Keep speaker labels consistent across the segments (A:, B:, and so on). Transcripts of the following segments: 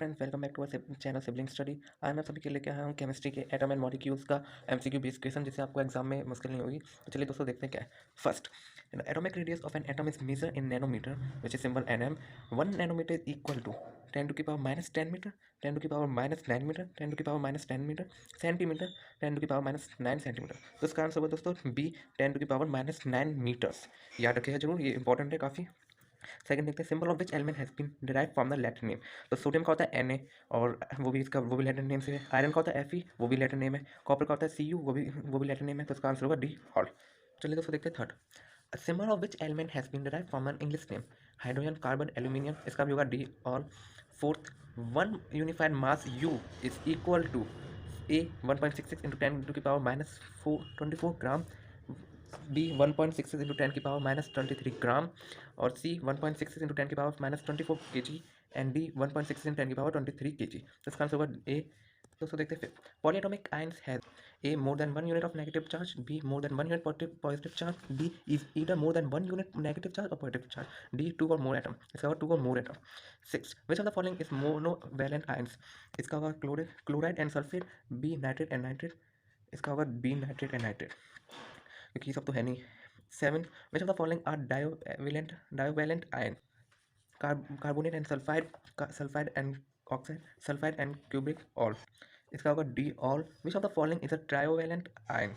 A: Friends, welcome back to our channel sibling study. आज मैं सभी के लेके आया हूँ केमिस्ट्री के एटम एंड मॉलिक्यूल्स का एमसीक्यू बेस्ड क्वेश्चन, जिससे आपको एग्जाम में मुश्किल नहीं होगी। तो चलिए दोस्तों देखते हैं क्या है। First, atomic radius of an atom is measure in nanometer which is symbol NM. 1 nanometer is equal to 10⁻⁻10 meter, 10⁻⁻9 meter, 10⁻⁻10 meter, centimeter, 10⁻⁹ centimeter. तो इसका आंसर होगा दोस्तों बी, 10⁻⁹ मीटर्स। याद रखिएगा जरूर, ये इंपॉर्टेंट है काफ़ी। सेकंड देखते हैं, symbol of which element has been derive from the Latin name. तो सोडियम का होता है Na, और वो भी लैटिन नेम से है। आयरन का होता है Fe, वो भी लैटिन नेम है। कॉपर का होता है Cu, वो भी लैटिन नेम है। तो इसका आंसर होगा डी, ऑल। चलिए दोस्तों देखते हैं third, symbol of which element has been derive from an English name. Hydrogen, carbon, aluminium, इसका भी होगा D, all. Fourth, one unified mass U is equal to A 1.66 into 10⁻⁻4 gram, B 1.66 into 10⁻⁻23 gram, और C 1.66 into 10⁻⁻24 kg, and D 1.66 into 10⁻23 kg। तो इसका answer होगा ए। दोस्तों देखते हैं फिर, polyatomic ions has A more than 1 unit of negative charge, B more than 1 unit positive charge, D is either more than 1 unit negative charge or positive charge, D 2 or more atom। इसका होगा 2 or more atom। 6, which of the following is monovalent ions। इसका होगा chloride and sulphate, B nitrate and nitrate, इसका होगा B nitrate and nitrate, क्योंकि ये सब तो है नहीं। 7, which of the following are divalent ion। Carbonate and sulphide and oxide, sulphide and cupric, all, इसका होगा D, all. Which of the following is a trivalent ion.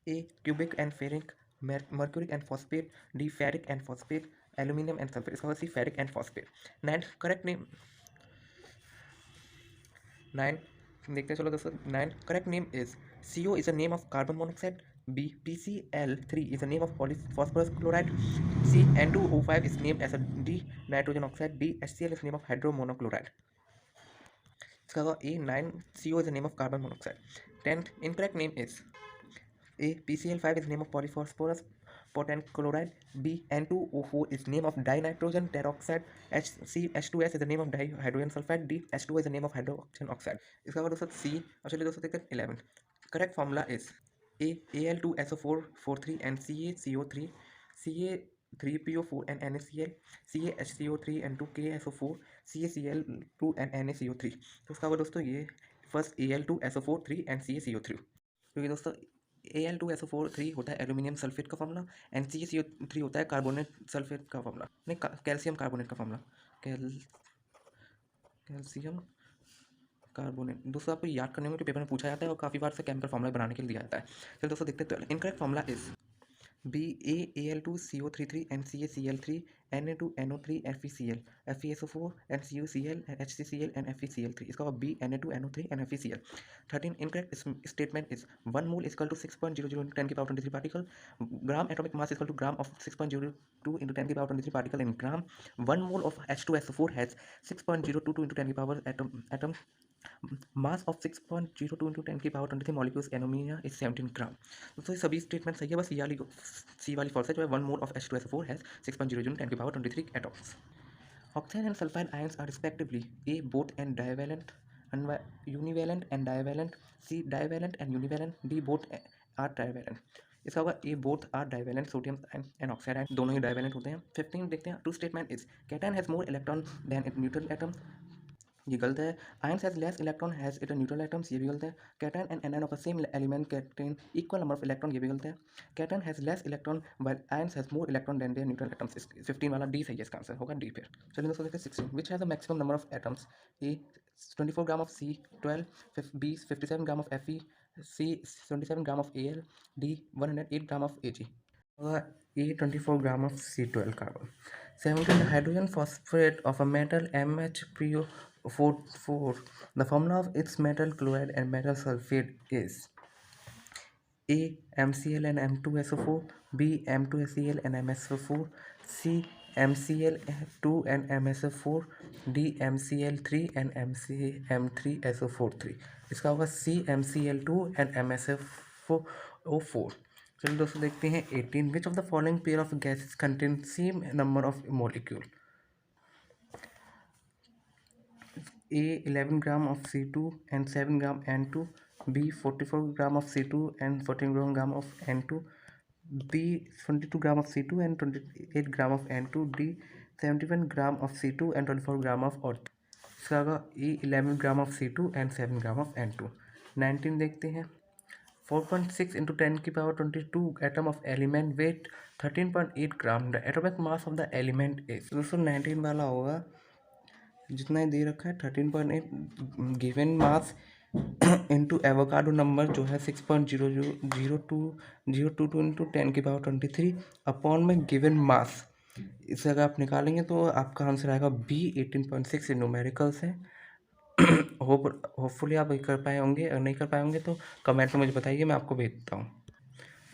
A: A cupric and ferric, mercuric and phosphate, D ferric and phosphate, aluminium and sulphate, इसका होगा C ferric and phosphate. 9 correct name, 9 देखते हैं चलो दोस्तों। 9 correct name is CO is a name of carbon monoxide, B PCl3 is a name of phosphorus chloride, C N2O5 is named as a D nitrogen oxide, D HCl is name of hydromonochloride। इसका होगा A 9 CO is a name of carbon monoxide। 10th incorrect name is A PCl5 is name of polyphosphorus potent chloride, B N2O4 is name of dinitrogen teroxide, H2S is the name of dihydrogen sulfide, D H2O is the name of hydrogen oxide। इसका होगा दोस्तों C। और चलिए दोस्तों देखते हैं 11। Correct formula is A Al2SO4 43 and CaCO3, Ca3PO4 and NaCl, CaHCO3 and 2KSO4, CaCl2 and NaCO3। तो उसका होगा दोस्तों ये फर्स्ट Al2SO4 3 and CaCO3, क्योंकि दोस्तों Al2SO4 3 होता है एल्यूमिनियम सल्फेट का फॉर्मूला, एंड CaCO3 होता है कार्बोनेट सल्फेट का फॉर्मूला, नहीं कैल्शियम कार्बोनेट का फॉर्मूला, कैल्शियम कार्बोनेट। दोस्तों आपको याद करने में तो पेपर में पूछा जाता है और काफ़ी बार से केमिकल फॉर्मूला बनाने के लिए दिया जाता है। चलो दोस्तों देखते हैं, incorrect formula is B Al2CO33 and CaCl3 Na2NO3 FeCl, FeSO4 and CuCl and HCCl and FeCl3, इसका होगा B Na2NO3 and FeCl। 13 incorrect statement is 1 mole is equal to 6.00 into 10 की power 23 particle, gram atomic mass is equal to gram of 6.02 into 10 की power 23 particle in gram, 1 mole of H2SO4 has 6.022 into 10 की power atom mass of 6.02 into 10 की power 23 molecules anemia is 17 ग्राम। तो ये सभी statement सही है, बस ये वाली सी वाली फॉल्स है जो है 1 mole of H2SO4 has 6.00 into 10 की power 23 atoms. Oxide and sulphide ions are respectively A both and divalent, univalent and divalent, C divalent and univalent, D both are trivalent। इसका होगा A both are divalent, sodium and oxide ion दोनों ही divalent होते हैं। 15 देखते हैं, two statement is cation has more electron than it neutral atom, ये गलत है। Ions has less electron has it neutral atoms, ये भी गलत है। Cation and anion of the same element contain equal number of electron, ये भी गलत है। Cation has less electron while ions has more electron than their neutral atoms. 15 वाला D सही है, इसका आंसर होगा डी। फिर चलिए दोस्तों देखते हैं 16, which has the maximum number of atoms. A 24 gram of C12, B 57 gram of Fe, C 27 gram of Al, D 108 gram of Ag। होगा A 24 gram of C12 carbon. 17 hydrogen phosphate of a metal MHPO4, the formula of its metal chloride and metal sulfate is A MCl and M2SO4, B M2Cl and MSO4, C MCl2 and MSO4, D MCl3 and M3SO43। इसका होगा C MCl2 and MSO4। चलिए दोस्तों देखते हैं 18, विच of the following pair of gases contain same number of molecule. A 11 gram of C2 and 7 gram N2, B 44 gram of C2 and 14 gram of N2, B 22 gram of C2 and 28 gram of N2, D 71 gram of C2 and 24 gram of earth। इसका होगा E 11 gram of C2 and 7 gram of N2। 19 देखते हैं। 4.6 into 10 की power 22 atom of element weight 13.8 gram. The atomic mass of the element is. दोस्तों 19 वाला होगा जितना ही दे रखा है 13.8 given mass into avocado number जो है 6.000202 इंटू 10 की पावर 23 अपॉन में गिवन मास। इसे अगर आप निकालेंगे तो आपका आंसर आएगा बी 18.6। न्यूमेरिकल्स है। होपफुली आप कर पाए होंगे, अगर नहीं कर पाए होंगे तो कमेंट में मुझे बताइए, मैं आपको भेजता हूँ।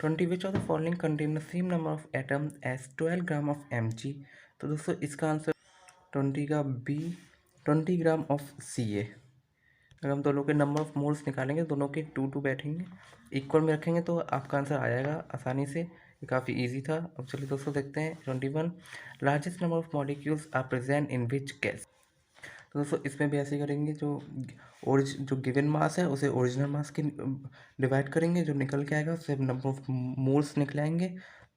A: 20 which of the following contain the same number of atom as 12 gram of Mg। तो दोस्तों इसका आंसर 20 का बी 20 ग्राम ऑफ Ca। अगर हम दोनों के नंबर ऑफ मोल्स निकालेंगे, दोनों के 2 बैठेंगे, इक्वल में रखेंगे तो आपका आंसर आ जाएगा आसानी से। ये काफ़ी इजी था। अब चलिए दोस्तों देखते हैं 21 largest number of molecules are present in which gas. तो दोस्तों इसमें भी ऐसे ही करेंगे, जो गिवन मास है उसे ओरिजिनल मास की डिवाइड करेंगे, जो निकल के आएगा उससे नंबर ऑफ मोल्स निकलाएंगे।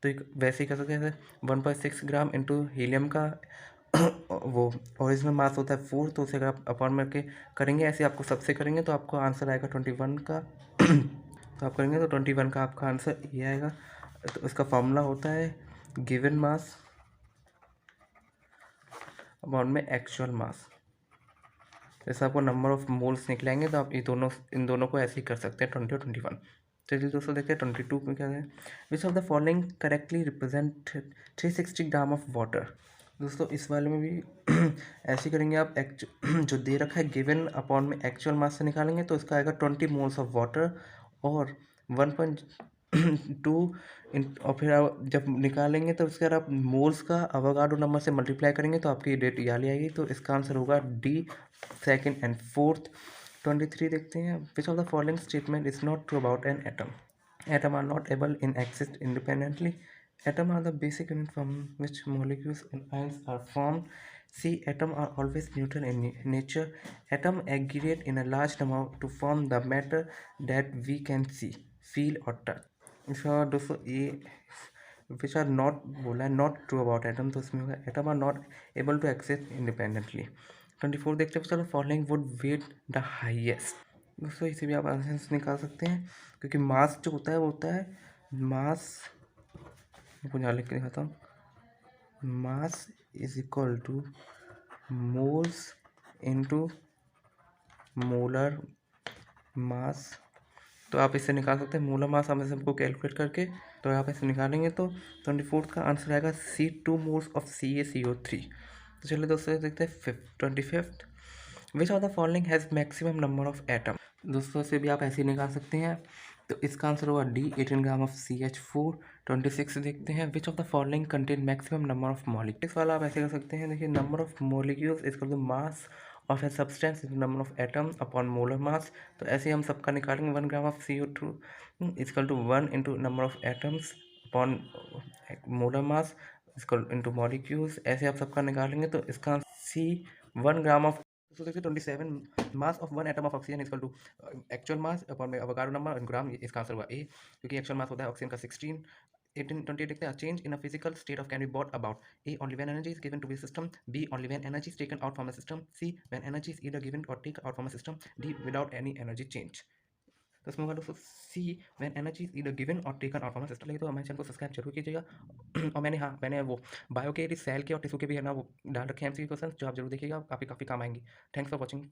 A: तो एक वैसे ही कर सकते हैं 1.6 ग्राम इंटू हीलियम का वो ओरिजिनल मास होता है 4, तो उसे अगर आप अपॉन में के करेंगे ऐसे आपको सबसे करेंगे तो आपको आंसर आएगा 21 का। तो आप करेंगे तो 21 का आपका आंसर ये आएगा। तो इसका फॉर्मूला होता है गिवन मास अपॉन में एक्चुअल मास। जैसे आपको नंबर ऑफ मोल्स निकलेंगे तो आप इन दोनों को ऐसे ही कर सकते हैं 20 और 21। चलिए दोस्तों देखते हैं 22 में क्या है। विच of the following correctly represent 360 gram of water. दोस्तों इस वाले में भी ऐसे ही करेंगे आप। जो दे रखा है गिवन अपॉन में एक्चुअल मास से निकालेंगे तो इसका आएगा 20 मोल्स ऑफ वाटर और 1.2 और फिर आप जब निकालेंगे तो उसके बाद आप मोल्स का अवोगाड्रो नंबर से मल्टीप्लाई करेंगे तो आपकी डेट याद आएगी। तो इसका आंसर होगा डी सेकेंड एंड फोर्थ। 23 देखते हैं। Which of the following statement is not true about an atom. Atom are not able in exist independently. Atom are the basic unit from which molecules and ions are formed. See, atom are always neutral in nature. Atom aggregate in a large number to form the matter that we can see, feel or touch. इसका दोस्तों ये which are not बोला है, not true about atom, तो इसमें होगा atom are not able to exist independently. 24 देखते हैं चलो following would weight the highest. दोस्तों इसे भी आप आंसर से निकाल सकते हैं क्योंकि मास जो होता है वो होता है मास, कुछ यहाँ लिख के दिखाता हूँ, mass is equal two moles into molar mass. तो आप इससे निकाल सकते हैं मोलर मास, हम सबको कैलकुलेट करके तो आप ऐसे निकालेंगे तो 24 का आंसर आएगा C2 मोल्स ऑफ CaCO3। तो चलिए दोस्तों देखते हैं 25th। Which of the following has maximum number of atom. दोस्तों से भी आप ऐसे ही निकाल सकते हैं तो इसका आंसर होगा डी 18 ग्राम ऑफ CH4। 26 देखते हैं। Which of the following contain maximum number of molecules वाला आप ऐसे कर सकते हैं। देखिए number of molecules is equal to mass of a substance is number of atom upon molar mass. तो ऐसे ही हम सबका निकालेंगे 1 gram of CO2 equal to 1 into number of atoms upon molar mass equal into molecules. ऐसे आप सबका निकालेंगे तो इसका C 1 gram of 27 mass of 1 atom of oxygen equal to actual mass upon में अवोगाड्रो नंबर ग्राम। इसका answer हुआ ए क्योंकि एक्चुअल मास होता है ऑक्सीजन का 16। 1828 देखते हैं। Change in a physical state of can be brought about. A only when energy is given to be system. B only when energy is taken out from the system. C when energy is either given or taken out from the system. D without any energy change. तो इसमें होगा दोस्तों C when energy is either given or taken out from the system. लगे तो हमारे channel को subscribe जरूर कीजिएगा। और मैंने वो बायो के सेल के और टिश्यू के भी है ना वो डाल रखे हैं MCQ क्वेश्चन जो आप जरूर देखिएगा, काफ़ी काम आएंगी। Thanks for watching.